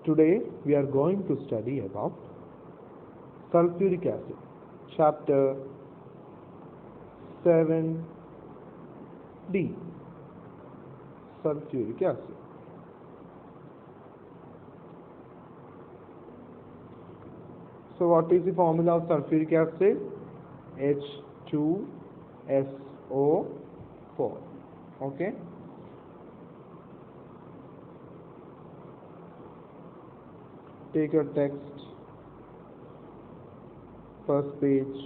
Today we are going to study about sulfuric acid, chapter 7D, sulfuric acid. So what is the formula of sulfuric acid? H2SO4. Okay. Take your text, first page.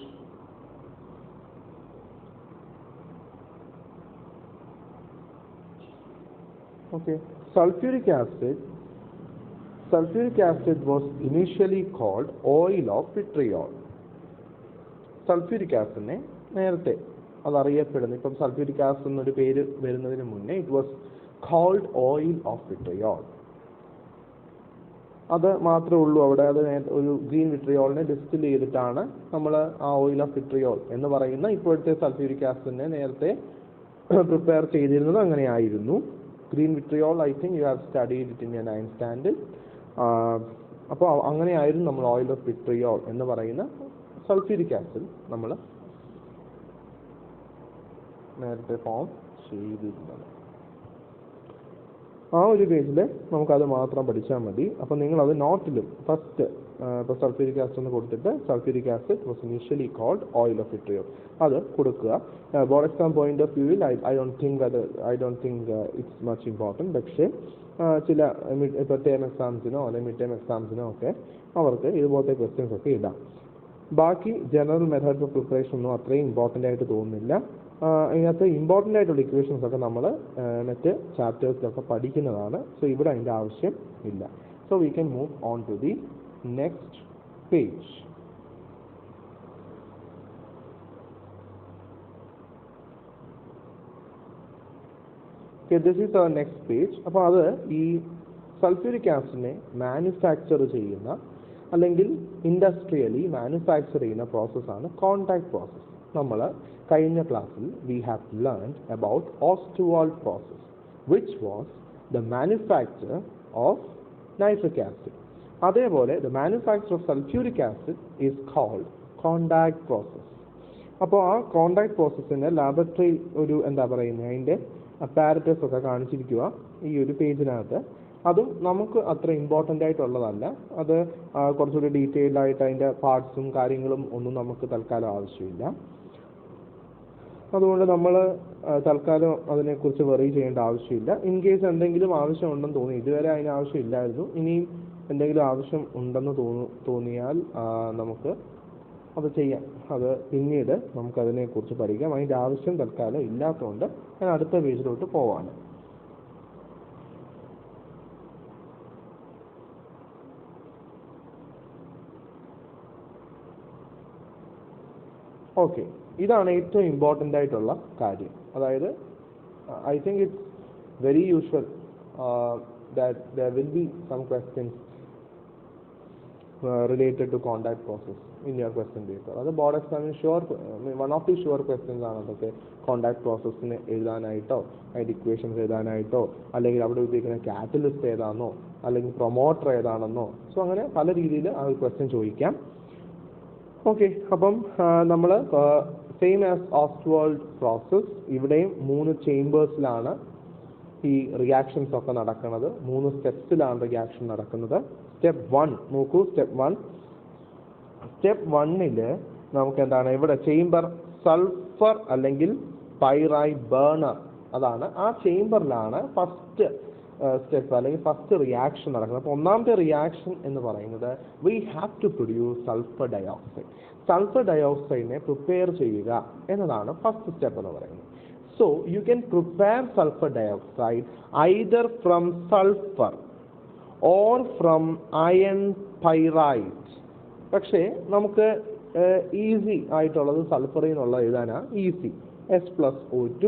Okay. Sulfuric acid was initially called oil of vitriol. Sulfuric acid ne നേരത്തെ അത് അറിയപ്പെടുന്നു. ഇപ്പം sulphuric acid എന്നൊരു പേര് വരുന്നതിന് മുന്നേ it was called oil of vitriol. അത് മാത്രമേ ഉള്ളൂ അവിടെ. അത് ഒരു ഗ്രീൻ വിട്രിയോളിനെ ഡിസ്റ്റിൽ ചെയ്തിട്ടാണ് നമ്മൾ ആ ഓയിൽ ഓഫ് വിട്രിയോൾ എന്ന് പറയുന്ന ഇപ്പോഴത്തെ സൾഫ്യൂരിക് ആസിഡിനെ നേരത്തെ പ്രിപ്പയർ ചെയ്തിരുന്നത് അങ്ങനെയായിരുന്നു. Green vitriol I think you have studied it in 9th standard. അപ്പോൾ അങ്ങനെയായിരുന്നു നമ്മൾ ഓയിൽ ഓഫ് വിട്രിയോൾ എന്ന് പറയുന്ന സൾഫ്യൂരിക് ആസിഡ് നമ്മൾ നേരത്തെ ഫോം ചെയ്തിരുന്നത്. ആ ഒരു പേജിൽ നമുക്കത് മാത്രം പഠിച്ചാൽ മതി. അപ്പം നിങ്ങളത് നോട്ടിലും ഫസ്റ്റ് ഇപ്പോൾ സൾഫ്യൂരിക് ആസിഡ് എന്ന് കൊടുത്തിട്ട് sulphuric acid was initially called oil of vitriol അത് കൊടുക്കുക. ബോർഡ് എക്സാം പോയിന്റ് ഓഫ് വ്യൂവിൽ I don't think it's much important. പക്ഷേ ചില ഇപ്പോൾ ടേം എക്സാംസിനോ അല്ലെങ്കിൽ മിഡ് ടേം എക്സാംസിനോ ഒക്കെ അവർക്ക് ഇതുപോലത്തെ ക്വസ്റ്റ്യൻസ് ഒക്കെ ഇടാം. ബാക്കി ജനറൽ മെത്തേഡ്സ് ഓഫ് പ്രിപ്പറേഷൻ ഒന്നും അത്രയും ഇമ്പോർട്ടൻ്റ് ആയിട്ട് തോന്നുന്നില്ല. ഇതിനകത്ത് ഇമ്പോർട്ടൻ്റ് ആയിട്ടുള്ള ഇക്വേഷൻസ് ഒക്കെ നമ്മൾ മറ്റ് ചാപ്റ്റേഴ്സിലൊക്കെ പഠിക്കുന്നതാണ്. സോ ഇവിടെ അതിൻ്റെ ആവശ്യം ഇല്ല. So we can move on to the next page. This is our next page. അപ്പോൾ അത് ഈ സൾഫ്യൂരിക് ആസിഡിനെ മാനുഫാക്ചർ ചെയ്യുന്ന അല്ലെങ്കിൽ ഇൻഡസ്ട്രിയലി മാനുഫാക്ചർ ചെയ്യുന്ന പ്രോസസ്സാണ് കോണ്ടാക്ട് പ്രോസസ്സ്. നമ്മൾ കഴിഞ്ഞ ക്ലാസ്സിൽ we have learned about Ostwald process which was the manufacture of nitric acid. അതേപോലെ the manufacture of sulphuric acid is called contact process. അപ്പോൾ ആ കോണ്ടാക്ട് പ്രോസസ്സിൻ്റെ ലാബറട്ടറി ഒരു എന്താ പറയുന്നത് അതിൻ്റെ അപ്പാരറ്റസ് ഒക്കെ കാണിച്ചിരിക്കുക ഈ ഒരു പേജിനകത്ത്. അതും നമുക്ക് അത്ര ഇമ്പോർട്ടൻ്റ് ആയിട്ടുള്ളതല്ല. അത് കുറച്ചുകൂടി ഡീറ്റെയിൽഡ് ആയിട്ട് അതിൻ്റെ പാർട്സും കാര്യങ്ങളും ഒന്നും നമുക്ക് തൽക്കാലം ആവശ്യമില്ല. അതുകൊണ്ട് നമ്മൾ തൽക്കാലം അതിനെക്കുറിച്ച് വെറി ചെയ്യേണ്ട ആവശ്യമില്ല. ഇൻ കേസ് എന്തെങ്കിലും ആവശ്യമുണ്ടെന്ന് തോന്നി, ഇതുവരെ അതിന് ആവശ്യമില്ലായിരുന്നു, ഇനിയും എന്തെങ്കിലും ആവശ്യം ഉണ്ടെന്ന് തോന്നിയാൽ നമുക്ക് അത് ചെയ്യാം. അത് പിന്നീട് നമുക്കതിനെക്കുറിച്ച് പഠിക്കാം. അതിൻ്റെ ആവശ്യം തൽക്കാലം ഇല്ലാത്തതുകൊണ്ട് ഞാൻ അടുത്ത പേജിലോട്ട് പോവാണ്. ഓക്കെ, ഇതാണ് ഏറ്റവും ഇമ്പോർട്ടൻ്റ് ആയിട്ടുള്ള കാര്യം. അതായത് I think it's very usual that there will be some questions related to contact process in your question paper. അത് ബോർഡ് എക്സാമിന് sure one of the sure questions ആണ് അതൊക്കെ. കോണ്ടാക്ട് പ്രോസസ്സിന് എഴുതാനായിട്ടോ അതിൻ്റെ ഇക്വേഷൻസ് എഴുതാനായിട്ടോ അല്ലെങ്കിൽ അവിടെ ഉപയോഗിക്കുന്ന കാറ്റലിസ്റ്റ് ഏതാണെന്നോ അല്ലെങ്കിൽ പ്രൊമോട്ടർ ഏതാണെന്നോ, സോ അങ്ങനെ പല രീതിയിൽ ആ ഒരു ക്വസ്റ്റ്യൻ ചോദിക്കാം. ഓക്കെ, അപ്പം നമ്മൾ സെയിം ആസ് ഓസ്റ്റ്വാൾഡ് പ്രോസസ് ഇവിടെയും 3 ചേംബേഴ്സിലാണ് ഈ റിയാക്ഷൻസ് ഒക്കെ നടക്കുന്നത്. 3 സ്റ്റെപ്സിലാണ് റിയാക്ഷൻ നടക്കുന്നത്. സ്റ്റെപ്പ് 1 നോക്കൂ. സ്റ്റെപ്പ് 1 നമുക്ക് എന്താണ് ഇവിടെ ചേംബർ സൾഫർ അല്ലെങ്കിൽ പൈറൈഡ് ബേണർ, അതാണ് ആ ചേംബറിലാണ് ഫസ്റ്റ് സ്റ്റെപ്പ് അല്ലെങ്കിൽ ഫസ്റ്റ് റിയാക്ഷൻ നടക്കുന്നത്. അപ്പോൾ ഒന്നാമത്തെ റിയാക്ഷൻ എന്ന് പറയുന്നത് we have to produce sulphur dioxide. Sulphur ഡയോക്സൈഡിനെ പ്രിപ്പയർ ചെയ്യുക എന്നതാണ് ഫസ്റ്റ് സ്റ്റെപ്പ് എന്ന് പറയുന്നത്. So you can prepare sulphur dioxide either from sulphur or from iron pyrite. പക്ഷേ നമുക്ക് ഈസി ആയിട്ടുള്ളത് സൾഫറിൽ നിന്നുള്ള എഴുതാനാണ് ഈസി. S+O2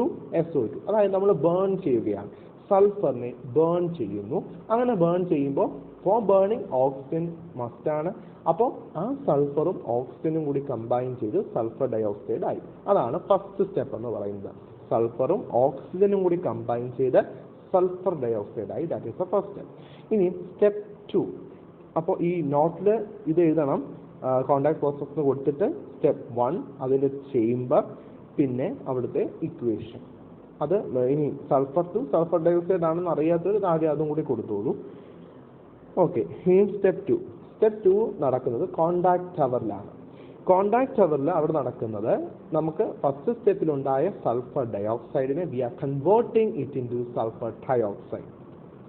SO2, അതായത് നമ്മൾ ബേൺ ചെയ്യുകയാണ്, സൾഫറിനെ ബേൺ ചെയ്യുന്നു. അങ്ങനെ ബേൺ ചെയ്യുമ്പോൾ ഫോർ ബേണിംഗ് ഓക്സിജൻ മസ്റ്റാണ്. അപ്പോൾ ആ സൾഫറും ഓക്സിജനും കൂടി കമ്പൈൻ ചെയ്ത് സൾഫർ ഡയോക്സൈഡ് ആയി. അതാണ് ഫസ്റ്റ് സ്റ്റെപ്പ് എന്ന് പറയുന്നത്. സൾഫറും ഓക്സിജനും കൂടി കമ്പൈൻ ചെയ്ത് സൾഫർ ഡയോക്സൈഡ് ആയി. That is the first step. ഇനി സ്റ്റെപ്പ് 2. അപ്പോൾ ഈ നോട്ടിൽ ഇത് എഴുതണം, കോണ്ടാക്ട് പ്രോസസ് കൊടുത്തിട്ട് സ്റ്റെപ്പ് 1 അതിൻ്റെ ചേംബർ, പിന്നെ അവിടുത്തെ ഇക്വേഷൻ. അത് ഇനി സൾഫർ ടു സൾഫർ ഡയോക്സൈഡ് ആണെന്ന് അറിയാത്തവർ ആദ്യം അതും കൂടി കൊടുത്തോളൂ. ഓക്കെ, ഇനി സ്റ്റെപ്പ് 2 നടക്കുന്നത് കോണ്ടാക്ട് ടവറിലാണ്. കോണ്ടാക്ട് ടവറിൽ അവിടെ നടക്കുന്നത് നമുക്ക് ഫസ്റ്റ് സ്റ്റെപ്പിലുണ്ടായ സൾഫർ ഡയോക്സൈഡിനെ we are converting it into sulphur trioxide.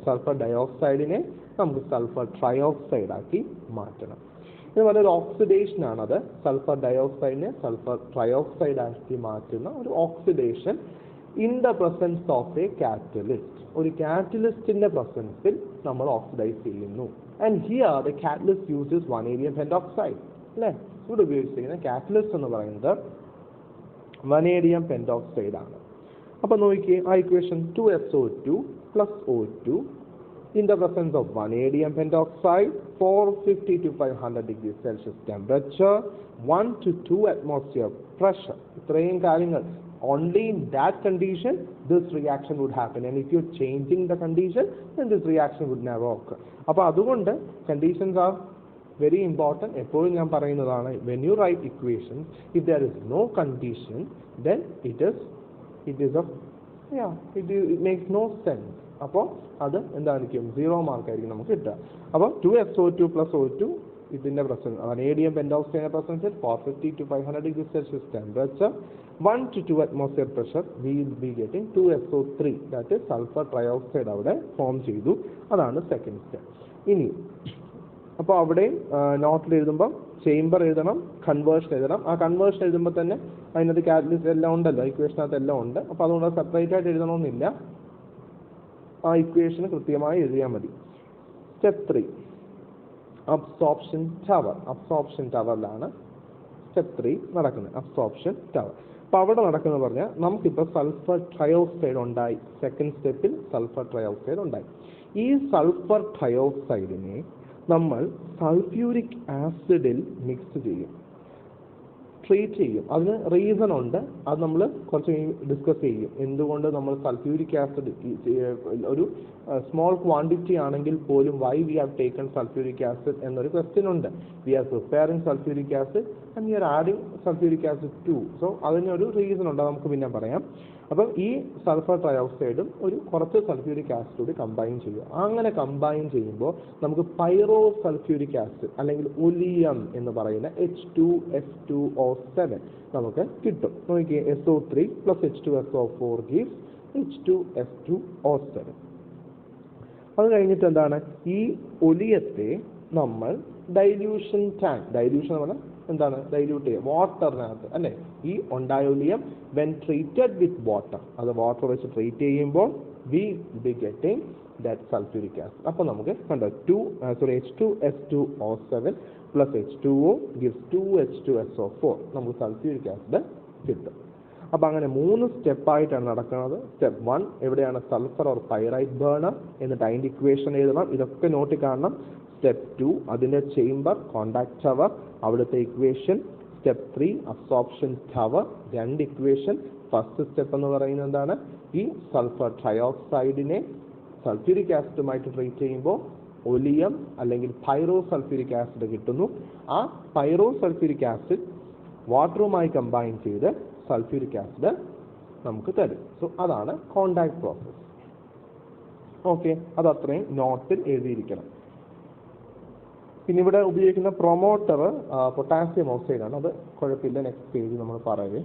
Sulphur ഡയോക്സൈഡിനെ നമുക്ക് സൾഫർ ട്രയോക്സൈഡ് ആക്കി മാറ്റണം. ഇത് വളരെ ഓക്സിഡേഷൻ ആണത്. സൾഫർ ഡയോക്സൈഡിനെ സൾഫർ ട്രയോക്സൈഡ് ആക്കി മാറ്റുന്ന ഒരു oxidation in the presence of a catalyst. ഒരു കാറ്റലിസ്റ്റിന്റെ പ്രസൻസിൽ നമ്മൾ ഓക്സിഡൈസ് ചെയ്യുന്നു. And here the catalyst uses vanadium pentoxide. അല്ലേ, ഇവിടെ ഉപയോഗിച്ചിരിക്കുന്ന കാറ്റലിസ്റ്റ് എന്ന് പറയുന്നത് വനേഡിയം പെന്റോക്സൈഡ് ആണ്. അപ്പൊ നോക്കിയേ, ആ equation 2SO2 plus O2 in the presence of vanadium pentoxide, 450 to 500 degrees Celsius temperature, 1 to 2 atmosphere pressure. ഇത്രയും കാര്യങ്ങൾ, only in that condition this reaction would happen, and if you're changing the condition then this reaction would never occur. അപ്പോൾ അതുകൊണ്ട് conditions are very important. എപ്പോഴും ഞാൻ പറയുന്നതാണ്, when you write equations, if there is no condition then it makes no sense. അപ്പോൾ അത് എന്തായിരിക്കും, 0 mark ആയിരിക്കും നമുക്ക് കിട്ടുക. അപ്പോൾ 2SO2 plus O2 ഇതിന്റെ presence, vanadium പെന്റോക്സൈഡിന്റെ പ്രസൻസിൽ 450 to 500 degrees Celsius temperature, 1 to 2 atmosphere pressure, we will be getting 2SO3, that is sulfur trioxide അവിടെ form ചെയ്തു. അതാണ് സെക്കൻഡ് സ്റ്റെപ്പ്. ഇനി അപ്പോൾ അവിടെ നോട്ടിൽ എഴുതുമ്പോൾ ചേംബർ എഴുതണം, കൺവേർഷൻ എഴുതണം. ആ കൺവേർഷൻ എഴുതുമ്പോൾ തന്നെ അതിനകത്ത് കാറ്റലിസ്റ്റ് എല്ലാം ഉണ്ടല്ലോ, ഇക്വേഷനകത്ത് എല്ലാം ഉണ്ട്. അപ്പോൾ അതുകൊണ്ട് സെപ്പറേറ്റ് ആയിട്ട് എഴുതണമെന്നില്ല, ആ ഇക്വേഷൻ കൃത്യമായി എഴുതിയാൽ മതി. Step 3 absorption tower. അബ്സോർപ്ഷൻ ടവറിലാണ് സ്റ്റെപ്പ് 3 നടക്കുന്നത്, അബ്സോർപ്ഷൻ ടവർ. അപ്പോൾ അവിടെ നടക്കുന്നത് പറഞ്ഞാൽ നമുക്കിപ്പോൾ സൾഫർ ട്രയോക്സൈഡ് ഉണ്ടായി, സെക്കൻഡ് സ്റ്റെപ്പിൽ സൾഫർ ട്രയോക്സൈഡ് ഉണ്ടായി. ഈ സൾഫർ ട്രയോക്സൈഡിനെ നമ്മൾ സൾഫ്യൂരിക് ആസിഡിൽ മിക്സ് ചെയ്യും, ട്രീറ്റ് ചെയ്യും. അതിന് റീസൺ ഉണ്ട്, അത് നമ്മൾ കുറച്ച് ഡിസ്കസ് ചെയ്യും. എന്തുകൊണ്ട് നമ്മൾ സൾഫ്യൂരിക് ആസിഡ് ഒരു സ്മോൾ ക്വാണ്ടിറ്റി ആണെങ്കിൽ പോലും why we have taken sulphuric acid എന്നൊരു ക്വസ്റ്റ്യൻ ഉണ്ട്. We are preparing sulphuric acid and we are adding sulphuric acid to. So അതിനൊരു റീസൺ ഉണ്ട്, നമുക്ക് പിന്നെ പറയാം. അപ്പം ഈ സൾഫർ ട്രയോക്സൈഡും ഒരു കുറച്ച് സൾഫ്യൂരിക് ആസിഡ് കൂടി കമ്പൈൻ ചെയ്യുക. അങ്ങനെ കമ്പൈൻ ചെയ്യുമ്പോൾ നമുക്ക് പൈറോ സൾഫ്യൂരിക് ആസിഡ് അല്ലെങ്കിൽ ഒലിയം എന്ന് പറയുന്ന H2S2O7 നമുക്ക് കിട്ടും. നോക്കിയേ, SO3 plus H2SO4 gives H2S2O7. അത് കഴിഞ്ഞിട്ട് എന്താണ്, ഈ ഒലിയത്തെ നമ്മൾ ഡൈല്യൂഷൻ ടാങ്ക്, ഡൈല്യൂഷൻ എന്ന് പറഞ്ഞാൽ എന്താണ്, ഡൈല്യൂട്ട് ചെയ്യുക വാട്ടറിനകത്ത് അല്ലേ. ഈ ഉണ്ടായ oleum when treated with water, അത് വാട്ടർ വെച്ച് ട്രീറ്റ് ചെയ്യുമ്പോൾ we be getting that sulphuric acid. അപ്പോൾ നമുക്ക് കണ്ടോ, H2S2O7 plus H2O gives 2H2SO4, നമുക്ക് സൾഫ്യൂരിക് ആസിഡ് കിട്ടും. അപ്പോൾ അങ്ങനെ 3 സ്റ്റെപ്പായിട്ടാണ് നടക്കുന്നത്. സ്റ്റെപ്പ് 1 എവിടെയാണ് സൾഫർ ഓർ പൈറൈറ്റ് ബേണർ, എന്നിട്ട് അതിൻ്റെ ഇക്വേഷൻ എഴുതണം, ഇതൊക്കെ നോട്ടി കാണണം. സ്റ്റെപ്പ് 2 അതിൻ്റെ ചേംബർ, കോണ്ടാക്ട് ടവർ, അവിടുത്തെ equation. Step 3 absorption tower, 2 equation. First step എന്ന് പറയുന്നത് എന്താണ്, ഈ സൾഫർ ട്രയോക്സൈഡിനെ സൾഫ്യൂരിക് ആസിഡുമായിട്ട് ട്രീറ്റ് ചെയ്യുമ്പോൾ ഒലിയം അല്ലെങ്കിൽ പൈറോ സൾഫ്യൂരിക് ആസിഡ് കിട്ടുന്നു. ആ പൈറോ സൾഫ്യൂരിക് ആസിഡ് വാട്ടറുമായി കമ്പൈൻ ചെയ്ത് സൾഫ്യൂരിക് ആസിഡ് നമുക്ക് തരും. സോ അതാണ് കോണ്ടാക്ട് പ്രോസസ്. ഓക്കെ, അത് അത്രയും നോട്ടിൽ എഴുതിയിരിക്കണം. പിന്നെ ഇവിടെ ഉപയോഗിക്കുന്ന പ്രൊമോട്ടർ പൊട്ടാസ്യം ഓക്സൈഡ് ആണ്, അത് കുഴപ്പമില്ല, നെക്സ്റ്റ് പേജ് നമ്മൾ പറയേ.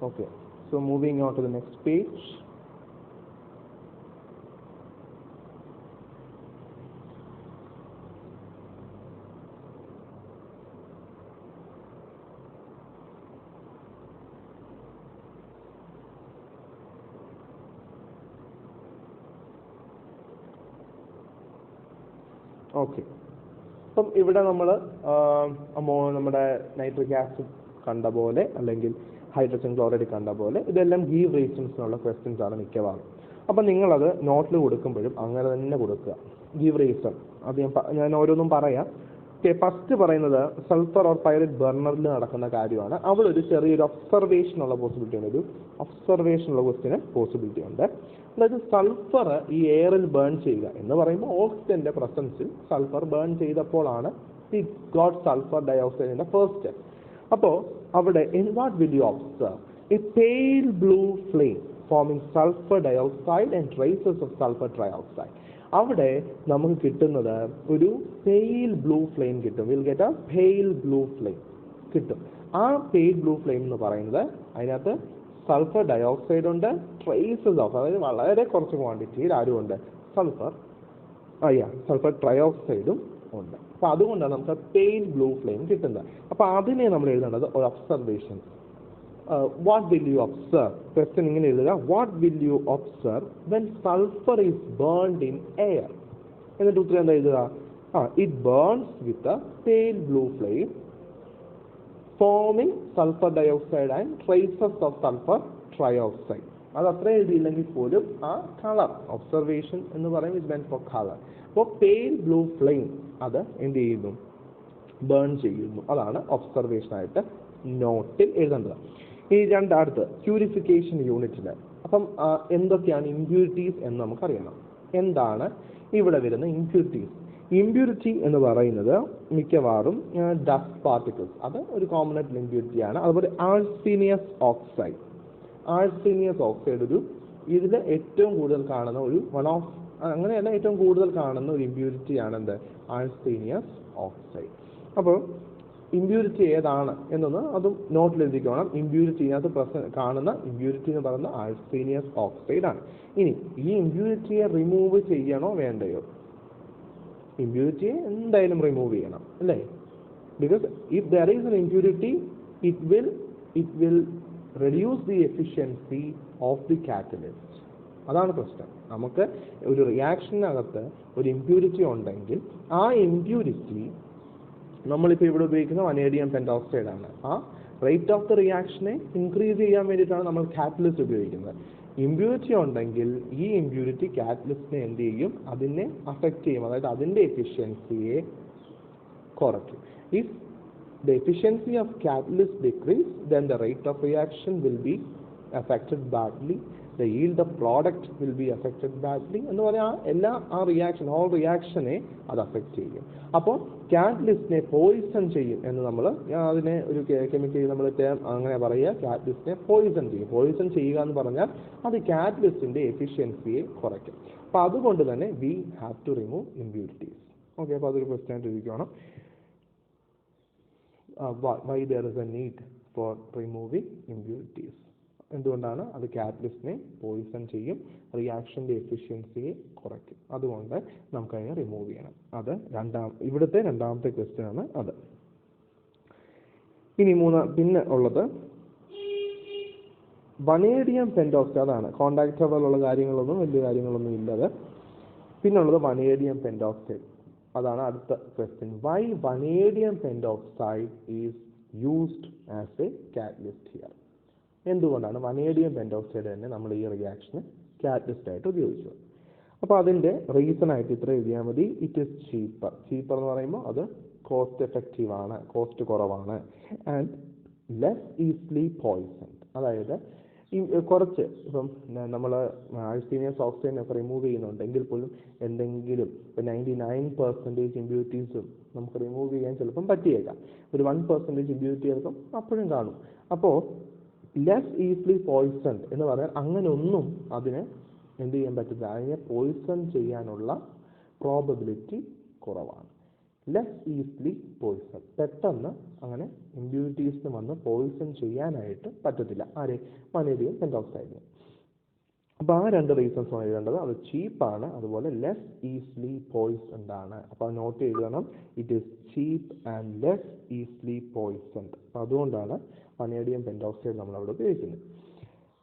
Okay, so moving on to the next page. Okay, അപ്പം ഇവിടെ നമ്മൾ നമ്മുടെ നൈട്രിക് ആസിഡ് കണ്ട പോലെ അല്ലെങ്കിൽ ഹൈഡ്രജൻ ക്ലോറൈഡ് കണ്ട പോലെ ഇതെല്ലാം ഗീവ് റീസൺസിനുള്ള ക്വസ്റ്റ്യൻസ് ആണ് മിക്കവാറും. അപ്പം നിങ്ങളത് നോട്ടിൽ കൊടുക്കുമ്പോഴും അങ്ങനെ തന്നെ കൊടുക്കുക, ഗീവ് റീസൺ. അത് ഞാൻ ഓരോന്നും പറയാം. ഓക്കെ, ഫസ്റ്റ് പറയുന്നത് സൾഫർ ഓർ പൈറേറ്റ് ബർണറിൽ നടക്കുന്ന കാര്യമാണ്. അവിടെ ഒരു ചെറിയൊരു ഒബ്സർവേഷൻ ഉള്ള പോസിബിലിറ്റി ഉണ്ട്, ഒരു ഒബ്സർവേഷൻ ഉള്ള ക്വസ്റ്റിന് പോസിബിലിറ്റി ഉണ്ട്. അതായത് സൾഫർ ഈ എയറിൽ ബേൺ ചെയ്യുക എന്ന് പറയുമ്പോൾ ഓക്സിജന്റെ പ്രസൻസിൽ സൾഫർ ബേൺ ചെയ്തപ്പോഴാണ് it got sulphur dioxide in the first step. അപ്പോൾ അവിടെ what will you observe? A pale blue flame forming sulphur dioxide and traces of sulphur trioxide. അവിടെ നമുക്ക് കിട്ടുന്നത് ഒരു പെയിൽ ബ്ലൂ ഫ്ലെയിം കിട്ടും. Will get a pale blue flame കിട്ടും. ആ pale blue flame എന്ന് പറയുന്നത് അതിനകത്ത് സൾഫർ ഡയോക്സൈഡ് ഉണ്ട്, ട്രേസസ് ഓഫ്, അതായത് വളരെ കുറച്ച് ക്വാണ്ടിറ്റിയിൽ ആരുമുണ്ട്, സൾഫർ ട്രയോക്സൈഡും ഉണ്ട്. അപ്പോൾ അതുകൊണ്ടാണ് നമുക്ക് പെയിൽ ബ്ലൂ ഫ്ലെയിം കിട്ടുന്നത്. അപ്പോൾ അതിനെ നമ്മൾ എഴുതേണ്ടത് ഒരു observation. What will you observe? Question ഇങ്ങനെ എഴുതുക, what will you observe when sulfur is burned in air? എന്നിട്ട് ഉത്തരം എന്താ എഴുതുക? It burns with a pale blue flame forming sulfur dioxide and traces of sulfur trioxide. അത് അത്ര എഴുതിയില്ലെങ്കിൽ പോലും ആ കളർ ഒബ്സർവേഷൻ എന്ന് പറയും ഇസ് മെന്റ് ഫോർ കളർ. അപ്പോൾ പെയിൽ ബ്ലൂ ഫ്ലെയിം അത് എന്ത് ചെയ്യുന്നു? ബേൺ ചെയ്യുന്നു. അതാണ് ഒബ്സർവേഷൻ ആയിട്ട് നോട്ടിൽ എഴുതേണ്ടത്. ഈ രണ്ടാമത്തെ പ്യൂരിഫിക്കേഷൻ യൂണിറ്റിന് അപ്പം എന്തൊക്കെയാണ് ഇമ്പ്യൂരിറ്റീസ് എന്ന് നമുക്കറിയണം. എന്താണ് ഇവിടെ വരുന്ന ഇമ്പ്യൂരിറ്റീസ്? ഇമ്പ്യൂരിറ്റി എന്ന് പറയുന്നത് മിക്കവാറും ഡസ്റ്റ് പാർട്ടിക്കിൾസ്, അത് ഒരു കോമൺ ആയിട്ടുള്ള ഇമ്പ്യൂരിറ്റിയാണ്. അതുപോലെ ആഴ്സീനിയസ് ഓക്സൈഡ്. ആഴ്സീനിയസ് ഓക്സൈഡ് ഒരു ഇതിൽ ഏറ്റവും കൂടുതൽ കാണുന്ന ഒരു അങ്ങനെയല്ല, ഏറ്റവും കൂടുതൽ കാണുന്ന ഒരു ഇമ്പ്യൂരിറ്റിയാണ് എന്ത്? ആഴ്സീനിയസ് ഓക്സൈഡ്. അപ്പോൾ ഇമ്പ്യൂരിറ്റി ഏതാണ് എന്നൊന്ന് അതും നോട്ടിൽ എഴുതിക്കണം. ഇമ്പ്യൂരിറ്റി ഇതിനകത്ത് കാണുന്ന ഇമ്പ്യൂരിറ്റി എന്ന് പറയുന്ന ആഴ്സീനിയസ് ഓക്സൈഡ് ആണ്. ഇനി ഈ ഇമ്പ്യൂരിറ്റിയെ റിമൂവ് ചെയ്യണോ വേണ്ടയോ? ഇമ്പ്യൂരിറ്റിയെ എന്തായാലും റിമൂവ് ചെയ്യണം, അല്ലേ? Because if there is N impurity it will reduce the efficiency of the catalyst. അതാണ് പ്രശ്നം. നമുക്ക് ഒരു റിയാക്ഷനകത്ത് ഒരു ഇമ്പ്യൂരിറ്റി ഉണ്ടെങ്കിൽ ആ ഇമ്പ്യൂരിറ്റി നമ്മളിപ്പോൾ ഇവിടെ ഉപയോഗിക്കുന്ന വനേഡിയം പെന്റോക്സൈഡ് ആണ്. ആ റേറ്റ് ഓഫ് ദ റിയാക്ഷനെ ഇൻക്രീസ് ചെയ്യാൻ വേണ്ടിയിട്ടാണ് നമ്മൾ കാറ്റലിസ്റ്റ് ഉപയോഗിക്കുന്നത്. ഇമ്പ്യൂരിറ്റി ഉണ്ടെങ്കിൽ ഈ ഇമ്പ്യൂരിറ്റി കാറ്റലിസ്റ്റിനെ എന്ത് ചെയ്യും? അതിനെ അഫക്റ്റ് ചെയ്യും, അതായത് അതിൻ്റെ എഫിഷ്യൻസിയെ കുറയ്ക്കും. If the efficiency of catalyst decrease, then the rate of reaction will be affected badly, the yield of product will be affected badly എന്ന് പറയാം. എല്ലാ ഹോൾ റിയാക്ഷനെ അത് അഫക്റ്റ് ചെയ്യും. അപ്പോൾ കാറ്റലിസ്റ്റിനെ പോയിസൺ ചെയ്യും എന്ന് നമ്മൾ അതിനെ ഒരു കെമിക്കൽ നമ്മൾ അങ്ങനെ പറയുക, കാറ്റലിസ്റ്റിനെ പോയിസൺ ചെയ്യും. പോയിസൺ ചെയ്യുക എന്ന് പറഞ്ഞാൽ അത് കാറ്റലിസ്റ്റിന്റെ എഫിഷ്യൻസിയെ കുറയ്ക്കും. അപ്പോൾ അതുകൊണ്ട് തന്നെ we have to remove impurities. Okay, അപ്പോൾ അതൊരു ക്വസ്റ്റ്യൻ ആയിട്ട് ഇരിക്കണം. Why there is a need for removing impurities? എന്തുകൊണ്ടാണ്? അത് കാറ്റലിസ്റ്റിനെ പോയിസൺ ചെയ്യും, റിയാക്ഷൻ്റെ എഫിഷ്യൻസിയെ കുറയ്ക്കും. അതുകൊണ്ട് നമുക്കതിനെ റിമൂവ് ചെയ്യണം. അത് ഇവിടുത്തെ രണ്ടാമത്തെ ക്വസ്റ്റ്യൻ ആണ് അത്. ഇനി പിന്നെ ഉള്ളത് വനേഡിയം പെന്റോക്സൈഡ്. അതാണ് കോണ്ടാക്ട് പോലുള്ള കാര്യങ്ങളൊന്നും വലിയ കാര്യങ്ങളൊന്നും ഇല്ലത്. പിന്നുള്ളത് വനേഡിയം പെന്റോക്സൈഡ്. അതാണ് അടുത്ത question. Why vanadium pentoxide is used as a catalyst here? എന്തുകൊണ്ടാണ് വനേഡിയം പെന്റോക്സൈഡ് തന്നെ നമ്മൾ ഈ റിയാക്ഷന് കാറ്റലിസ്റ്റ് ആയിട്ട് ഉപയോഗിച്ചത്? അപ്പോൾ അതിൻ്റെ റീസൺ ആയിട്ട് ഇത്ര എഴുതിയാൽ മതി. It is cheaper. ചീപ്പർ എന്ന് പറയുമ്പോൾ അത് കോസ്റ്റ് എഫക്റ്റീവ് ആണ്, കോസ്റ്റ് കുറവാണ്. And less easily poisoned. അതായത് കുറച്ച് ഇപ്പം നമ്മൾ ആഴ്സീനിയസ് ഓക്സൈഡിനൊക്കെ റിമൂവ് ചെയ്യുന്നുണ്ടെങ്കിൽ പോലും എന്തെങ്കിലും 99% ഇമ്പ്യൂരിറ്റീസും നമുക്ക് റിമൂവ് ചെയ്യാൻ ചിലപ്പം പറ്റിയേക്കാം. ഒരു 1% ഇമ്പ്യൂരിറ്റി ചിലപ്പം അപ്പോഴും കാണും. അപ്പോൾ ലെസ് ഈസിലി പോയിസൺഡ് എന്ന് പറഞ്ഞാൽ അങ്ങനെ ഒന്നും അതിനെ എന്ത് ചെയ്യാൻ പറ്റില്ല, അതിനെ പോയിസൺ ചെയ്യാനുള്ള പ്രോബബിലിറ്റി കുറവാണ്. ലെസ് ഈസിലി പോയിസൺ, പെട്ടെന്ന് അങ്ങനെ ഇമ്പ്യൂരിറ്റീസിന് വന്ന് പോയിസൺ ചെയ്യാനായിട്ട് പറ്റത്തില്ല. ആരെ? വനേഡിയം പെന്റോക്സൈഡിന്. അപ്പോൾ ആ രണ്ട് റീസൺസ് ആണ് എഴുതേണ്ടത്. അത് ചീപ്പാണ്, അതുപോലെ ലെസ് ഈസിലി പോയിസൺഡ് ആണ്. അപ്പോൾ അത് നോട്ട് എഴുതണം. It is cheap and less easily poisoned. അപ്പോൾ അതുകൊണ്ടാണ് വനേഡിയം പെന്റോക്സൈഡ് നമ്മൾ അവിടെ ഉപയോഗിക്കുന്നത്.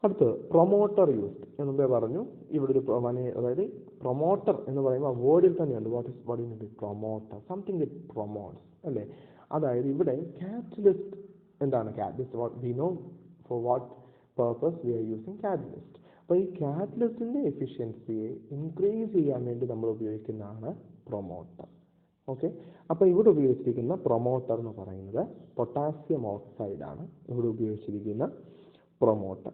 അടുത്ത് പ്രൊമോട്ടർ യൂസ്ഡ് എന്നുമ്പേ പറഞ്ഞു. ഇവിടെ ഒരു അതായത് പ്രൊമോട്ടർ എന്ന് പറയുമ്പോൾ വേർഡിൽ തന്നെയുണ്ട്. What is promoter? Something it promotes, അല്ലേ? അതായത് ഇവിടെ കാറ്റലിസ്റ്റ് എന്താണ്? Catalyst we know for what purpose we are using catalyst. അപ്പോൾ ഈ കാറ്റലിസ്റ്റിന്റെ എഫിഷ്യൻസിയെ ഇൻക്രീസ് ചെയ്യാൻ വേണ്ടി നമ്മൾ ഉപയോഗിക്കുന്നതാണ് പ്രൊമോട്ടർ. ഓക്കെ, അപ്പോൾ ഇവിടെ ഉപയോഗിച്ചിരിക്കുന്ന പ്രൊമോട്ടർ എന്ന് പറയുന്നത് പൊട്ടാസ്യം ഓക്സൈഡ് ആണ് ഇവിടെ ഉപയോഗിച്ചിരിക്കുന്ന promoter.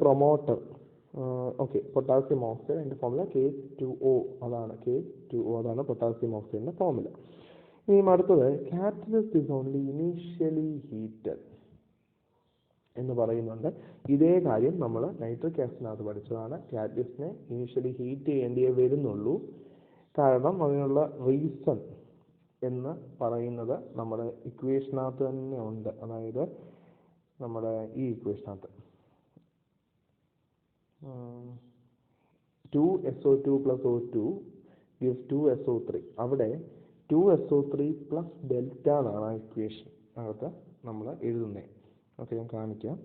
Promoter okay, potassium oxide അതിൻ്റെ ഫോർമുല K2O, അതാണ് പൊട്ടാസ്യം ഓക്സൈഡിൻ്റെ ഫോർമുല. ഇനി അടുത്തത് catalyst is only initially heated എന്ന് പറയുന്നുണ്ട്. ഇതേ കാര്യം നമ്മൾ നൈട്രിക് ആസിഡിനകത്ത് പഠിച്ചതാണ്. കാറ്റലിസ്റ്റിനെ ഇനീഷ്യലി ഹീറ്റ് ചെയ്യേണ്ടിയേ വരുന്നുള്ളൂ. കാരണം അതിനുള്ള റീസൺ എന്ന് പറയുന്നത് നമ്മുടെ ഇക്വേഷനകത്ത് തന്നെ ഉണ്ട്. അതായത് നമ്മുടെ ഈ ഇക്വേഷനകത്ത് 2SO2 + O2 gives 2SO3. അവിടെ 2SO3 + ഡെൽറ്റ എന്നാണ് ആ ഇക്വേഷൻ അകത്ത് നമ്മൾ എഴുതുന്നത്. ഓക്കെ, ഞാൻ കാണിക്കാം.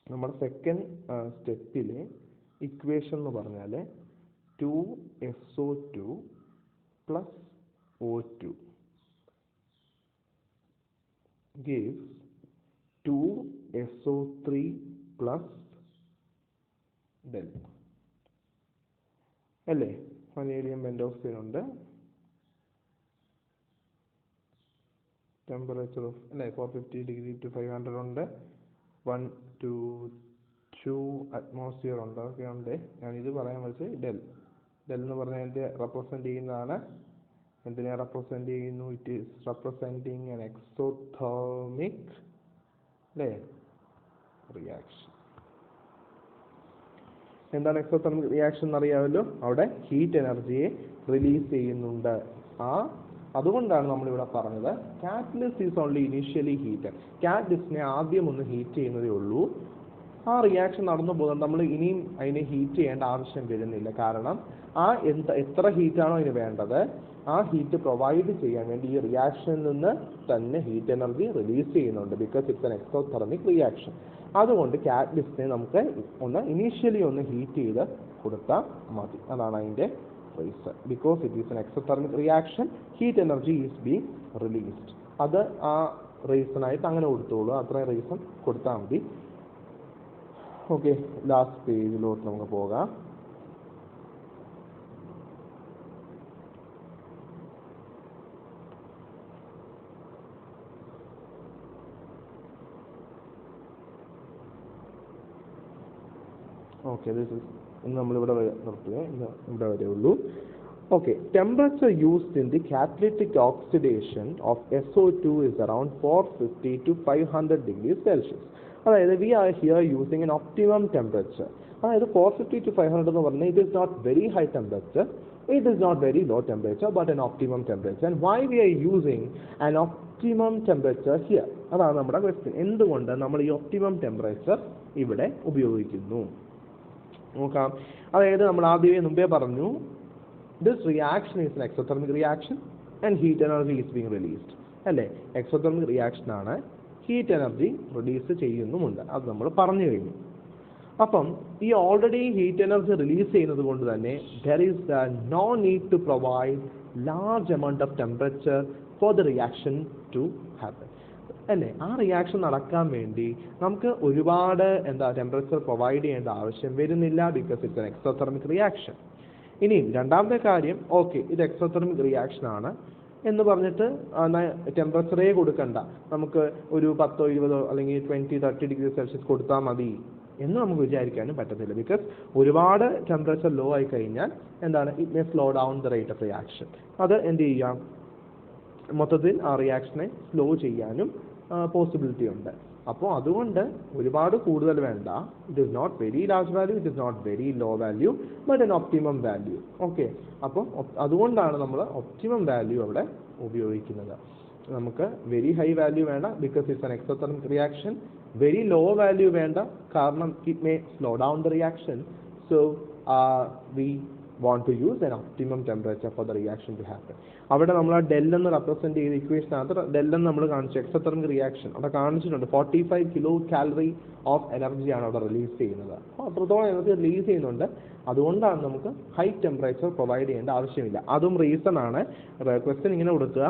നമ്മുടെ സെക്കൻഡ് സ്റ്റെപ്പിലെ ഇക്വേഷൻ എന്ന് പറഞ്ഞാൽ 2SO2 + O2 gives 2SO3 + del അല്ലേ. വനേഡിയം പെൻറ്റോക്സൈഡ് ഉണ്ട്, ടെമ്പറേച്ചർ ഓഫ് അല്ലേ 450 ഡിഗ്രി ടു 500 ഉണ്ട്, 1 to 2 അറ്റ്മോസ്ഫിയർ ഉണ്ട്. ഓക്കെ ഉണ്ട്. ഞാനിത് പറയാൻ വെച്ച് ഡെൽ എന്ന് പറഞ്ഞാൽ അതിൻ്റെ റെപ്രസെൻ്റ് ചെയ്യുന്നതാണ്. എന്തിനെ റെപ്രസെൻ്റ് ചെയ്യുന്നു? It is representing an exothermic അല്ലേ റിയാക്ഷൻ. എന്താണ് എക്സോതെർമിക് റിയാക്ഷൻ എന്നറിയാമല്ലോ. അവിടെ ഹീറ്റ് എനർജിയെ റിലീസ് ചെയ്യുന്നുണ്ട്. അതുകൊണ്ടാണ് നമ്മളിവിടെ പറഞ്ഞത് catalyst is only initially heated. കാറ്റലിസ്റ്റിനെ ആദ്യം ഒന്ന് ഹീറ്റ് ചെയ്യുന്നതേ ഉള്ളൂ. ആ റിയാക്ഷൻ നടന്നു പോകുന്നത് നമ്മൾ ഇനിയും അതിനെ ഹീറ്റ് ചെയ്യേണ്ട ആവശ്യം വരുന്നില്ല. കാരണം എത്ര ഹീറ്റാണോ അതിന് വേണ്ടത് ആ ഹീറ്റ് പ്രൊവൈഡ് ചെയ്യാൻ വേണ്ടി ഈ റിയാക്ഷനിൽ നിന്ന് തന്നെ ഹീറ്റ് എനർജി റിലീസ് ചെയ്യുന്നുണ്ട്. Because it's an exothermic reaction. അതുകൊണ്ട് കാറ്റലിസ്റ്റിനെ നമുക്ക് ഇനീഷ്യലി ഒന്ന് ഹീറ്റ് ചെയ്ത് കൊടുത്താൽ മതി. അതാണ് അതിൻ്റെ reason. Because it is N exothermic reaction, heat energy is being released. അത് ആ റീസണായിട്ട് അങ്ങനെ കൊടുത്തോളൂ. അത്രയും റീസൺ കൊടുത്താൽ മതി. ഓക്കെ, ലാസ്റ്റ് പേജിലോട്ട് നമുക്ക് പോകാം. ഓക്കെ, ഇന്ന് നമ്മളിവിടെ നിർത്തുക. ഇവിടെ വരെ ഉള്ളൂ. Okay, temperature used in the catalytic oxidation of SO2 is around 450 to 500 degrees Celsius. അതായത് we are here using an optimum temperature. അതായത് 450 to 500 എന്ന് പറഞ്ഞാൽ it is not very high temperature, it is not very low temperature, but an optimum temperature. And why we are using an optimum temperature here? അതാണ് നമ്മുടെ question. എന്തുകൊണ്ട് നമ്മൾ ഈ optimum temperature ഇവിടെ ഉപയോഗിക്കുന്നു നോക്കാം. അതായത് നമ്മൾ ആദ്യമേ മുമ്പേ പറഞ്ഞു this reaction is an exothermic reaction and heat energy is being released. അല്ലേ, exothermic reaction ആണ്, ഹീറ്റ് എനർജി റിലീസ് ചെയ്യുന്നുമുണ്ട്. അത് നമ്മൾ പറഞ്ഞു കഴിഞ്ഞു. അപ്പം ഈ ഓൾറെഡി ഹീറ്റ് എനർജി റിലീസ് ചെയ്യുന്നത് കൊണ്ട് തന്നെ there is no need to provide large amount of temperature for the reaction to happen. അല്ലേ, ആ റിയാക്ഷൻ നടക്കാൻ വേണ്ടി നമുക്ക് ഒരുപാട് ടെമ്പറേച്ചർ പ്രൊവൈഡ് ചെയ്യേണ്ട ആവശ്യം വരുന്നില്ല. Because it's an exothermic reaction. ഇനി രണ്ടാമത്തെ കാര്യം, ഓക്കെ ഇത് എക്സോതെർമിക് റിയാക്ഷൻ ആണ് എന്ന് പറഞ്ഞിട്ട് ടെമ്പറേച്ചറേ കൊടുക്കണ്ട, നമുക്ക് ഒരു 10 20 അല്ലെങ്കിൽ 20-30 ഡിഗ്രി സെൽഷ്യസ് കൊടുത്താൽ മതി എന്ന് നമുക്ക് വിചാരിക്കാനും പറ്റത്തില്ല. ബിക്കോസ് ഒരുപാട് ടെമ്പറേച്ചർ ലോ ആയി കഴിഞ്ഞാൽ it may slow down the rate of reaction. അത് എന്ത് ചെയ്യാം, മൊത്തത്തിൽ ആ റിയാക്ഷനെ സ്ലോ ചെയ്യാനും പോസിബിലിറ്റി ഉണ്ട്. അപ്പോൾ അതുകൊണ്ട് ഒരുപാട് കൂടുതൽ വേണ്ട. It is not very large value, it is not very low value, but an optimum value. Okay, അപ്പോൾ അതുകൊണ്ടാണ് നമ്മൾ ഒപ്റ്റിമം വാല്യൂ അവിടെ ഉപയോഗിക്കുന്നത്. നമുക്ക് വെരി ഹൈ വാല്യൂ വേണ്ട, because it's an exothermic reaction. Very low value വേണ്ട, കാരണം it may slow down the reaction. So we want to use an optimum temperature for the reaction to happen. അവിടെ നമ്മൾ ആ del എന്ന് represent ചെയ്ത ഇക്വേഷനകത്ത് del എന്ന് നമ്മൾ കാണിച്ചു, എക്സോതെർമിക് റിയാക്ഷൻ അവിടെ കാണിച്ചിട്ടുണ്ട്. 45 കിലോ കാലറി ഓഫ് എനർജിയാണ് അവിടെ റിലീസ് ചെയ്യുന്നത്. അപ്പോൾ അത്രത്തോളം എനർജി റിലീസ് ചെയ്യുന്നുണ്ട്. അതുകൊണ്ടാണ് നമുക്ക് ഹൈ ടെമ്പറേച്ചർ പ്രൊവൈഡ് ചെയ്യേണ്ട ആവശ്യമില്ല. അതും റീസൺ ആണ്. ക്വസ്റ്റ്യൻ ഇങ്ങനെ കൊടുക്കുക,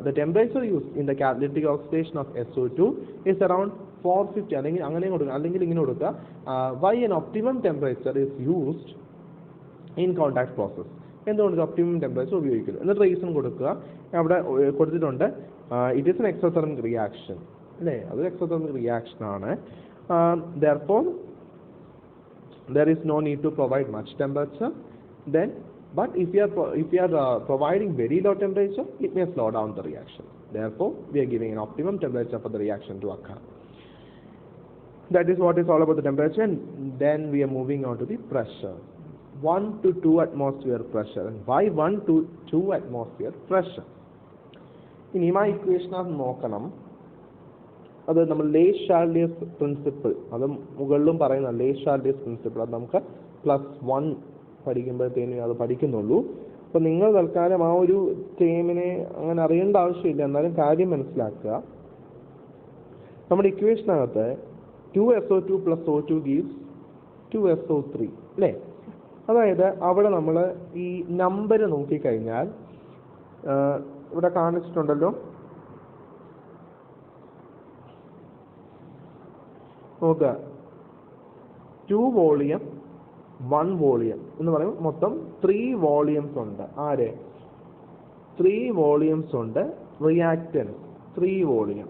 the temperature used in the catalytic oxidation of SO2 is around 450, അല്ലെങ്കിൽ അങ്ങനെ കൊടുക്കുക, അല്ലെങ്കിൽ ഇങ്ങനെ കൊടുക്കുക, why an optimum temperature is used in contact process. എന്തുകൊണ്ട് ഒപ്റ്റിമം ടെമ്പറേച്ചർ ഉപയോഗിക്കുന്നു എന്നിട്ട് റീസൺ കൊടുക്കുക. അവിടെ കൊടുത്തിട്ടുണ്ട് it is N exothermic reaction അല്ലേ, അതൊരു എക്സോതെർമിക് റിയാക്ഷൻ ആണ്. Therefore there is no need to provide much temperature. Then but if you are providing very low temperature, it may slow down the reaction. Therefore we are giving an optimum temperature for the reaction to occur. That is what is all about the temperature. And then we are moving on to the pressure. 1 to 2 atmosphere pressure. And why 1 to 2 atmosphere pressure? ഇനി ഈ equation അത് നോക്കണം. അത് നമ്മൾ ലെ-ഷാർലിയസ് principle, അത് മുകളിലും പറയുന്ന ലെ-ഷാർലിയസ് principle, അത് നമുക്ക് +1 പഠിക്കുമ്പോഴത്തേനും അത് പഠിക്കുന്നുള്ളൂ. അപ്പോൾ നിങ്ങൾ തൽക്കാലം ആ ഒരു ടേമിനെ അങ്ങനെ അറിയേണ്ട ആവശ്യമില്ല, എന്നാലും കാര്യം മനസ്സിലാക്കുക. നമ്മുടെ ഇക്വേഷനകത്ത് 2SO2 + O2 gives 2SO3 അല്ലേ. അതായത് അവിടെ നമ്മൾ ഈ നമ്പർ നോക്കിക്കഴിഞ്ഞാൽ ഇവിടെ കാണിച്ചിട്ടുണ്ടല്ലോ, നോക്കുക 2 വോളിയം 1 വോളിയം എന്ന് പറയും. മൊത്തം 3 വോളിയംസ് ഉണ്ട്. 3 വോളിയംസ് ഉണ്ട്. Reactance 3 volume.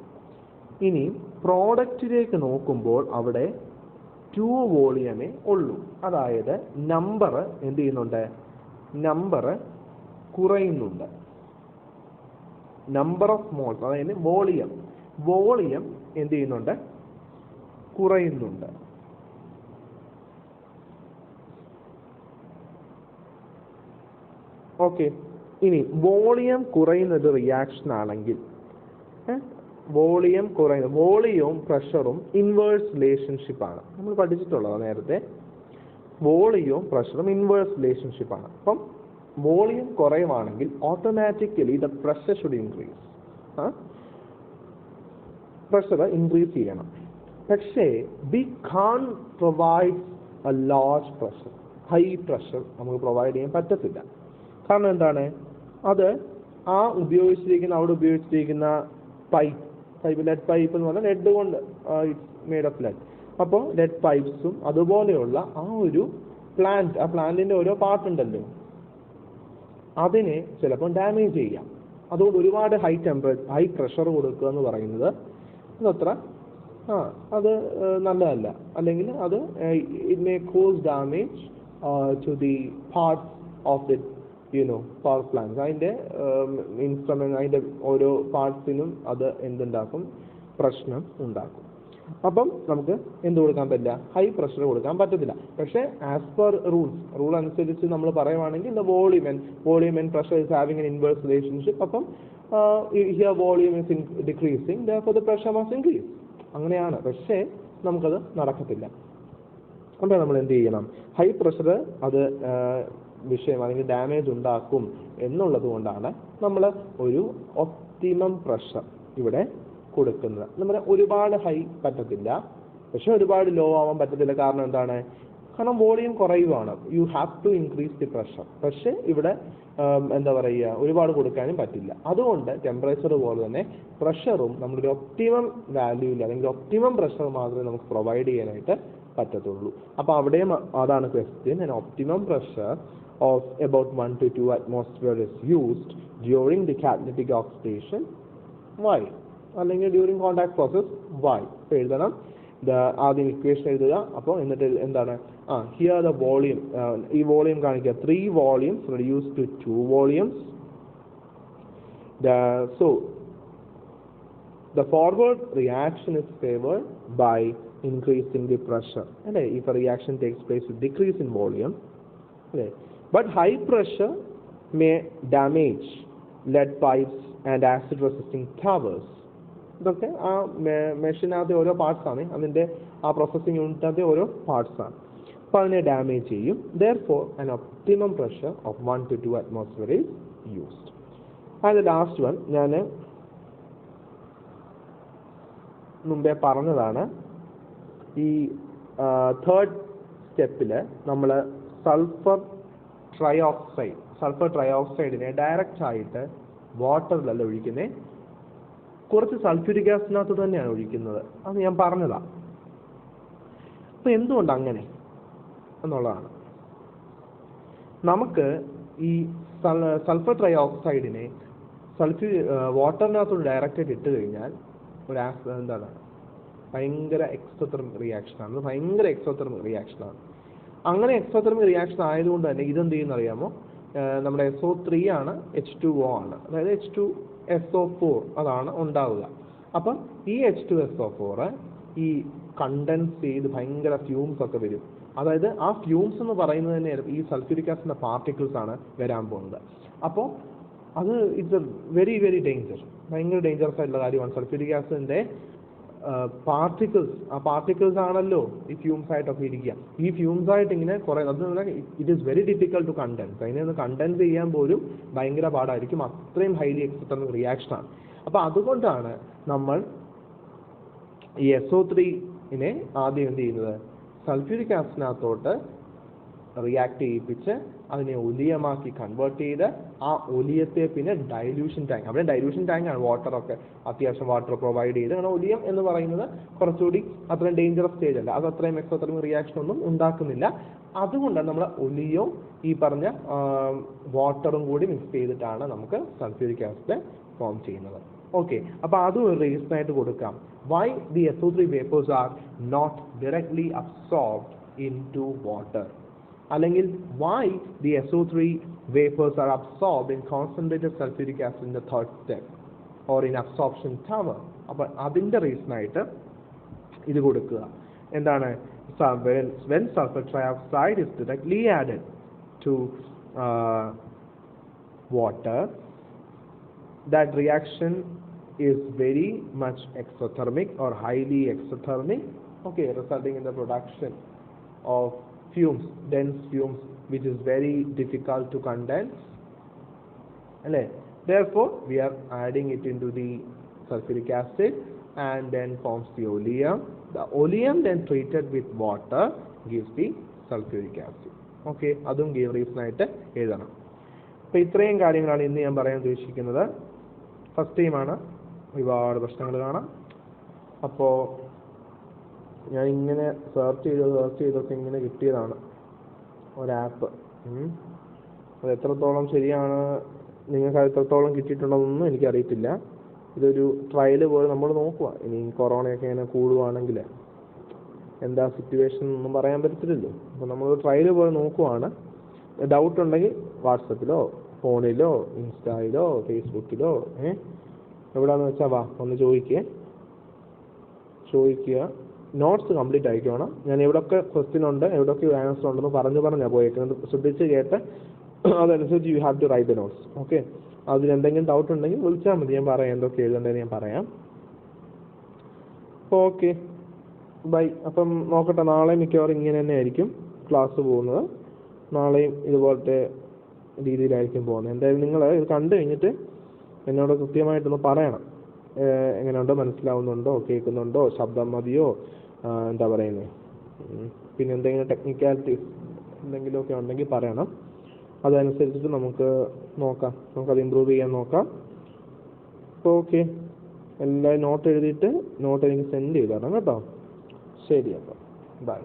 ഇനി പ്രോഡക്റ്റിലേക്ക് നോക്കുമ്പോൾ അവിടെ 2 വോളിയമേ ഉള്ളൂ. അതായത് നമ്പർ എന്ത് ചെയ്യുന്നുണ്ട്, നമ്പർ കുറയുന്നുണ്ട്. നമ്പർ ഓഫ് മോൾസ്, അതായത് വോളിയം എന്ത് ചെയ്യുന്നുണ്ട്, കുറയുന്നുണ്ട്. ഓക്കെ. ഇനി വോളിയം കുറയുന്നത് റിയാക്ഷൻ ആണെങ്കിൽ, വോളിയവും പ്രഷറും ഇൻവേഴ്സ് റിലേഷൻഷിപ്പ് ആണ്. നമ്മൾ പഠിച്ചിട്ടുള്ളത് നേരത്തെ, വോളിയവും പ്രഷറും ഇൻവേഴ്സ് റിലേഷൻഷിപ്പ് ആണ്. അപ്പം വോളിയം കുറയുവാണെങ്കിൽ automatically the pressure should increase. Pressure increase ചെയ്യണം. പക്ഷേ we can't provide a large pressure, high pressure നമുക്ക് പ്രൊവൈഡ് ചെയ്യാൻ പറ്റത്തില്ല. കാരണം എന്താണ്, അത് അവിടെ ഉപയോഗിച്ചിരിക്കുന്ന പൈപ്പ് ലെഡ് പൈപ്പ് എന്ന് പറഞ്ഞാൽ ലെഡ് കൊണ്ട് ഇറ്റ്സ് മെയ്ഡ് ഓഫ് ലെഡ്. അപ്പോൾ ലെഡ് പൈപ്പ്സും അതുപോലെയുള്ള ആ ഒരു ആ പ്ലാന്റിന്റെ ഓരോ പാർട്ട് ഉണ്ടല്ലോ, അതിനെ ചിലപ്പോൾ ഡാമേജ് ചെയ്യാം. അതുകൊണ്ട് ഒരുപാട് ഹൈ പ്രഷർ കൊടുക്കുക എന്ന് പറയുന്നത് അതത്ര അത് നല്ലതല്ല. അല്ലെങ്കിൽ അത് it may cause damage to the parts of the power plants. അതിൻ്റെ ഇൻസ്ട്രുമെന്റ്, അതിൻ്റെ ഓരോ പാർട്സിനും അത് എന്തുണ്ടാക്കും, പ്രശ്നം ഉണ്ടാക്കും. അപ്പം നമുക്ക് എന്ത് കൊടുക്കാൻ പറ്റില്ല, ഹൈ പ്രഷർ കൊടുക്കാൻ പറ്റത്തില്ല. പക്ഷേ ആസ് പെർ റൂൾ അനുസരിച്ച് നമ്മൾ പറയുവാണെങ്കിൽ the volume and pressure is having an inverse relationship. അപ്പം here volume is decreasing, therefore the pressure must increase. അങ്ങനെയാണ്. പക്ഷേ നമുക്കത് നടക്കത്തില്ല. അപ്പോൾ നമ്മൾ എന്ത് ചെയ്യണം, ഹൈ പ്രഷർ അത് വിഷയം അല്ലെങ്കിൽ ഡാമേജ് ഉണ്ടാക്കും എന്നുള്ളത് കൊണ്ടാണ് നമ്മൾ ഒരു ഒപ്റ്റിമം പ്രഷർ ഇവിടെ കൊടുക്കുന്നത്. നമ്മുടെ ഒരുപാട് ഹൈ പറ്റത്തില്ല, പക്ഷെ ഒരുപാട് ലോ ആവാൻ പറ്റത്തില്ല. കാരണം എന്താണ്, കാരണം വോളിയം കുറയുവാണ്. You have to increase the pressure. പക്ഷെ ഇവിടെ എന്താ പറയുക, ഒരുപാട് കൊടുക്കാനും പറ്റില്ല. അതുകൊണ്ട് ടെമ്പറേച്ചർ പോലെ തന്നെ പ്രഷറും നമ്മളൊരു ഒപ്റ്റിമം വാല്യൂവിൽ അല്ലെങ്കിൽ ഒപ്റ്റിമം പ്രഷർ മാത്രമേ നമുക്ക് പ്രൊവൈഡ് ചെയ്യാനായിട്ട് പറ്റത്തുള്ളൂ. അപ്പോൾ അവിടെയും അതാണ് question. And optimum pressure of about 1 to 2 atmosphere is used during the catalytic oxidation. Why? അല്ലെങ്കിൽ during contact process. Why? അപ്പോൾ എഴുതണം, ആദ്യം ഇക്വേഷൻ എഴുതുക. അപ്പോൾ എന്നിട്ട് എന്താണ്, here the volume, ഈ വോളിയം കാണിക്കുക, 3 volumes reduced to 2 volumes. So the forward reaction is favored by increasing the pressure. അല്ലേ, if a reaction takes place with decrease in volume, അല്ലേ. But high pressure may damage lead pipes and acid resisting towers. ഇതൊക്കെ ആ മെഷീനകത്തെ ഓരോ parts ആണ്, അതിൻ്റെ ആ processing യൂണിറ്റിനകത്തെ ഓരോ parts ആണ്. അപ്പോൾ അതിനെ ഡാമേജ് ചെയ്യും. Therefore an optimum pressure of 1 to 2 atmosphere is used. And the last one ഞാൻ മുമ്പേ പറഞ്ഞതാണ്, ഈ തേർഡ് സ്റ്റെപ്പിൽ നമ്മൾ സൾഫർ ട്രൈഓക്സൈഡിനെ ഡയറക്റ്റ് ആയിട്ട് വാട്ടറിലല്ല ഒഴിക്കുന്നത്, കുറച്ച് സൾഫ്യൂരിക് ഗ്യാസിനകത്ത് തന്നെയാണ് ഒഴിക്കുന്നത്. അത് ഞാൻ പറഞ്ഞതാണ്. അപ്പോൾ എന്തുകൊണ്ട് അങ്ങനെ എന്നുള്ളതാണ്. നമുക്ക് ഈ സൾഫർ ട്രൈ ഓക്സൈഡിനെ വാട്ടറിനകത്തോട് ഡയറക്റ്റായിട്ട് ഇട്ട് കഴിഞ്ഞാൽ എന്താണ് ഭയങ്കര എക്സോതെർമിക് റിയാക്ഷനാണ്. അത് ഭയങ്കര എക്സോതെർമിക് റിയാക്ഷനാണ്. അങ്ങനെ എക്സോതെർമിക് റിയാക്ഷൻ ആയതുകൊണ്ട് തന്നെ ഇതെന്ത് ചെയ്യുന്ന അറിയാമോ, നമ്മുടെ SO3 ആണ്, H2O ആണ്, അതായത് H2SO4 അതാണ് ഉണ്ടാവുക. അപ്പം ഈ H2SO4 ഈ കണ്ടൻസ് ചെയ്ത് ഭയങ്കര ഫ്യൂംസ് ഒക്കെ വരും. അതായത് ആ ഫ്യൂംസ് എന്ന് പറയുന്നത് തന്നെ ഈ സൾഫ്യൂരിക് ആസിഡിന്റെ പാർട്ടിക്കിൾസ് ആണ് വരാൻ പോകുന്നത്. അപ്പോൾ അത് it's A very very danger, ഭയങ്കര ഡേഞ്ചറസ് ആയിട്ടുള്ള കാര്യമാണ്. സൾഫ്യൂരിക് ആസിഡിന്റെ പാർട്ടിക്കിൾസ്, ആ പാർട്ടിക്കിൾസ് ആണല്ലോ ഈ ഫ്യൂംസ് ആയിട്ടൊക്കെ ഇരിക്കുക. ഈ ഫ്യൂംസ് ആയിട്ട് ഇങ്ങനെ കുറെ, അത് it is very difficult to condense. അതിനെ ഒന്ന് കണ്ടൻസ് ചെയ്യാൻ പോലും ഭയങ്കര പാടായിരിക്കും, അത്രയും ഹൈലി എക്സോതെർമിക് റിയാക്ഷനാണ്. അപ്പോൾ അതുകൊണ്ടാണ് നമ്മൾ ഈ SO3-നെ ആദ്യം എന്ത് ചെയ്യുന്നത്, സൾഫ്യൂരിക് ആസിഡിനകത്തോട്ട് റിയാക്ട് ചെയ്യിപ്പിച്ച് അതിനെ ഒലിയമാക്കി കൺവേർട്ട് ചെയ്ത് ആ ഒലിയത്തെ പിന്നെ ഡൈല്യൂഷൻ ടാങ്ക്, അവിടെ ഡൈല്യൂഷൻ ടാങ്കാണ്, വാട്ടറൊക്കെ അത്യാവശ്യം വാട്ടർ പ്രൊവൈഡ് ചെയ്ത്. കാരണം ഒലിയം എന്ന് പറയുന്നത് കുറച്ചുകൂടി അത്രയും ഡേഞ്ചറസ് സ്റ്റേജ് അല്ല, അത് അത്രയും എക്സോതെർമിക് റിയാക്ഷൻ ഒന്നും ഉണ്ടാക്കുന്നില്ല. അതുകൊണ്ടാണ് നമ്മൾ ഒലിയവും ഈ പറഞ്ഞ വാട്ടറും കൂടി മിക്സ് ചെയ്തിട്ടാണ് നമുക്ക് സൾഫ്യൂരിക് ആസിഡ് ഫോം ചെയ്യുന്നത്. ഓക്കെ, അപ്പോൾ അതും ഒരു റീസൺ ആയിട്ട് കൊടുക്കാം. Why the SO3 vapors are not directly absorbed into water, അല്ലെങ്കിൽ why the SO3 vapors are absorbed in concentrated sulfuric acid in the third step or in absorption tower. അപ്പോൾ അതിൻ്റെ reason ആയിട്ട് ഇത് കൊടുക്കുക. എന്താണ്, when sulfur trioxide is directly added to water, that reaction is very much exothermic or highly exothermic, okay, resulting in the production of fumes, dense fumes, which is very difficult to condense. Therefore, we are adding it into the sulfuric acid and then forms the oleum. The oleum then treated with water gives the sulfuric acid. Okay, അതും give reason ആയിട്ട് എഴുതണം. അപ്പോൾ ഇത്രയും കാര്യങ്ങളാണ് ഇന്ന് ഞാൻ പറയാൻ ഉദ്ദേശിക്കുന്നത്. ഫസ്റ്റ് ടൈമാണ്, ഒരുപാട് പ്രശ്നങ്ങൾ കാണാം. അപ്പോൾ ഞാൻ ഇങ്ങനെ സെർച്ച് ചെയ്തൊക്കെ ഇങ്ങനെ കിട്ടിയതാണ് ഒരാപ്പ്. അത് എത്രത്തോളം ശരിയാണ്, നിങ്ങൾക്ക് എത്രത്തോളം കിട്ടിയിട്ടുണ്ടെന്നൊന്നും എനിക്കറിയത്തില്ല. ഇതൊരു ട്രയൽ പോലെ നമ്മൾ നോക്കുക. ഇനി കൊറോണയൊക്കെ ഇങ്ങനെ കൂടുവാണെങ്കിൽ എന്താ സിറ്റുവേഷൻ ഒന്നും പറയാൻ പറ്റത്തില്ലല്ലോ. അപ്പോൾ നമ്മൾ ട്രയൽ പോലെ നോക്കുവാണ്. ഡൗട്ട് ഉണ്ടെങ്കിൽ വാട്സപ്പിലോ ഫോണിലോ ഇൻസ്റ്റയിലോ ഫേസ്ബുക്കിലോ എവിടെയാണെന്ന് വെച്ചാൽ വാ ഒന്ന് ചോദിക്കുക. നോട്ട്സ് കംപ്ലീറ്റ് അയക്കണം. ഞാൻ എവിടെയൊക്കെ ക്വസ്റ്റ്യൻ ഉണ്ട്, എവിടെയൊക്കെ ആൻസർ ഉണ്ടെന്ന് പറഞ്ഞാൽ പോയേക്കുന്നത്. ശ്രദ്ധിച്ച് കേട്ട് അതനുസരിച്ച് you have to write the notes. Okay, അതിലെന്തെങ്കിലും ഡൗട്ട് ഉണ്ടെങ്കിൽ വിളിച്ചാൽ മതി, ഞാൻ പറയാം എന്തൊക്കെ എഴുതേണ്ടതെന്ന് ഞാൻ പറയാം. അപ്പോൾ ഓക്കെ, ബൈ. അപ്പം നോക്കട്ടെ, നാളെ മിക്കവാറും ഇങ്ങനെ തന്നെ ആയിരിക്കും ക്ലാസ് പോകുന്നത്. നാളെയും ഇതുപോലത്തെ രീതിയിലായിരിക്കും പോകുന്നത്. എന്തായാലും നിങ്ങൾ ഇത് കണ്ടു കഴിഞ്ഞിട്ട് എന്നോട് കൃത്യമായിട്ടൊന്ന് പറയണം, എങ്ങനെയുണ്ടോ, മനസ്സിലാവുന്നുണ്ടോ, കേൾക്കുന്നുണ്ടോ, ശബ്ദം മതിയോ, എന്താ പറയുന്നത്, പിന്നെ എന്തെങ്കിലും ടെക്നിക്കാലിറ്റീസ് എന്തെങ്കിലുമൊക്കെ ഉണ്ടെങ്കിൽ പറയണം. അതനുസരിച്ചിട്ട് നമുക്കത് ഇമ്പ്രൂവ് ചെയ്യാൻ നോക്കാം. അപ്പോൾ ഓക്കെ, എല്ലാവരും നോട്ട് എഴുതിയിട്ട് നോട്ട് എനിക്ക് സെൻഡ് ചെയ്ത് തരണം കേട്ടോ. ശരി, അപ്പോൾ ബൈ.